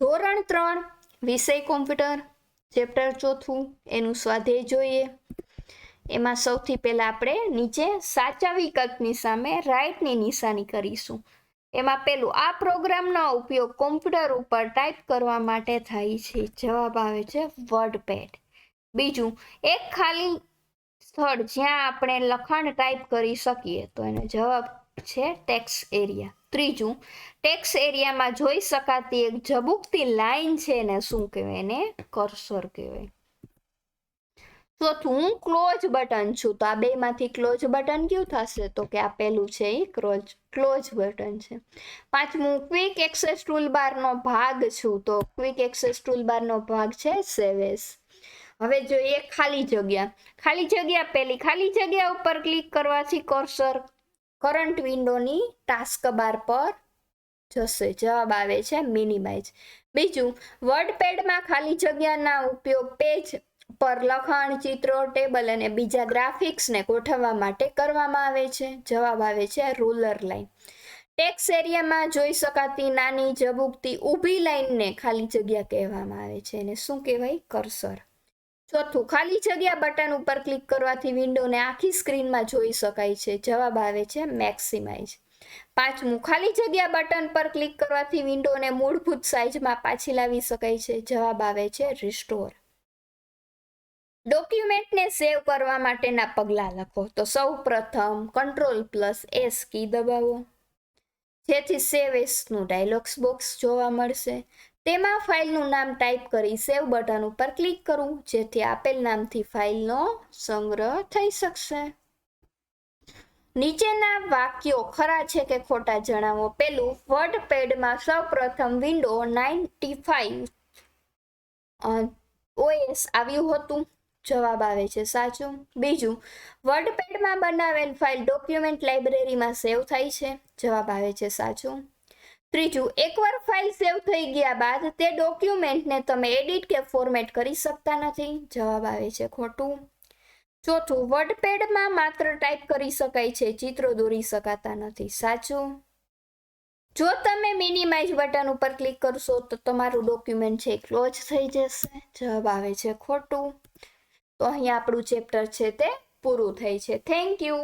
ધોરણ 3 વિષય computer chapter 4 એનું સ્વાધ્યાય જોઈએ. એમાં સૌથી પહેલા આપણે નીચે સાચા વિકલ્પની સામે રાઈટની નિશાની કરીશું. એમાં પેલું આ પ્રોગ્રામનો ઉપયોગ કોમ્પ્યુટર ઉપર ટાઈપ કરવા માટે થાય છે. જવાબ આવે છે વર્ડપેડ. બીજું એક ખાલી સ્થળ જ્યાં આપણે લખાણ ટાઈપ કરી શકીએ તો એનો જવાબ છે ટેક્સ્ટ એરિયા. ત્રીજું ટેક્સ્ટ એરિયામાં જોઈ શકાતી એક ઝબૂકતી લાઈન છે ને શું કહેવાય? એને કર્સર કહેવાય. ચોથું હું ક્લોઝ બટન છું તો આ બેમાંથી ક્લોઝ બટન કયું થશે? તો કે આ પેલું છે એ ક્લોઝ બટન છે. પાંચમું ક્વિક એક્સેસ ટૂલબારનો ભાગ છું તો ક્વિક એક્સેસ ટૂલબારનો ભાગ છે સેવ એઝ. હવે જોઈએ ખાલી જગ્યા પેલી ખાલી જગ્યા ઉપર ક્લિક કરવાથી કર્સર કરંટ વિન્ડોની ટાસ્ક બાર પર જશે. જવાબ આવે છે મિનિમાઇઝ. બીજું વર્ડપેડમાં ખાલી જગ્યાના ઉપયોગ પેજ પર લખાણ, ચિત્રો, ટેબલ અને બીજા ગ્રાફિક્સને ગોઠવવા માટે કરવામાં આવે છે. જવાબ આવે છે રૂલર લાઈન. ટેક્સ્ટ એરિયામાં જોઈ શકાતી નાની ઝબૂકતી ઊભી લાઈનને ખાલી જગ્યા કહેવામાં આવે છે. એને શું કહેવાય? કર્સર. ચોથું ખાલી જગ્યા બટન ઉપર ક્લિક કરવાથી વિન્ડોને આખી સ્ક્રીનમાં જોઈ શકાય છે. જવાબ આવે છે મેક્સિમાઇઝ. પાંચમું ખાલી જગ્યા બટન પર ક્લિક કરવાથી વિન્ડોને મૂળભૂત સાઇઝમાં પાછી લાવી શકાય છે. જવાબ આવે છે રિસ્ટોર. ડોક્યુમેન્ટને સેવ કરવા માટેના પગલાં લખો તો સૌ પ્રથમ Ctrl+S કી દબાવો જેથી સેવ એસનું ડાયલોગ્સ બોક્સ જોવા મળશે. તેમાં ફાઇલનું નામ ટાઈપ કરી સેવ બટન ઉપર ક્લિક કરવું જેથી આપેલ નામથી ફાઇલનો સંગ્રહ થઈ શકશે. નીચેના વાક્યો ખરા છે કે ખોટા જણાવો. પેલું વર્ડપેડમાં સૌપ્રથમ વિન્ડો 95 OS આવ્યું હતું. જવાબ આવે છે સાચું. બીજું વર્ડપેડમાં બનાવેલ ફાઇલ ડોક્યુમેન્ટ લાઇબ્રેરીમાં સેવ થાય છે. જવાબ આવે છે સાચું. ત્રીજું એકવાર ફાઇલ સેવ થઈ ગયા બાદ તે ડોક્યુમેન્ટને તમે એડિટ કે ફોર્મેટ કરી શકતા નથી. જવાબ આવે છે ખોટું. ચોથું વર્ડપેડમાં માત્ર ટાઈપ કરી શકાય છે, ચિત્રો દોરી શકાતા નથી. સાચું. જો તમે મિનિમાઇઝ બટન ઉપર ક્લિક કરશો તો તમારું ડોક્યુમેન્ટ છે ક્લોઝ થઈ જશે. જવાબ આવે છે ખોટું. તો અહીંયા આપણું ચેપ્ટર છે તે પૂરું થાય છે. Thank you.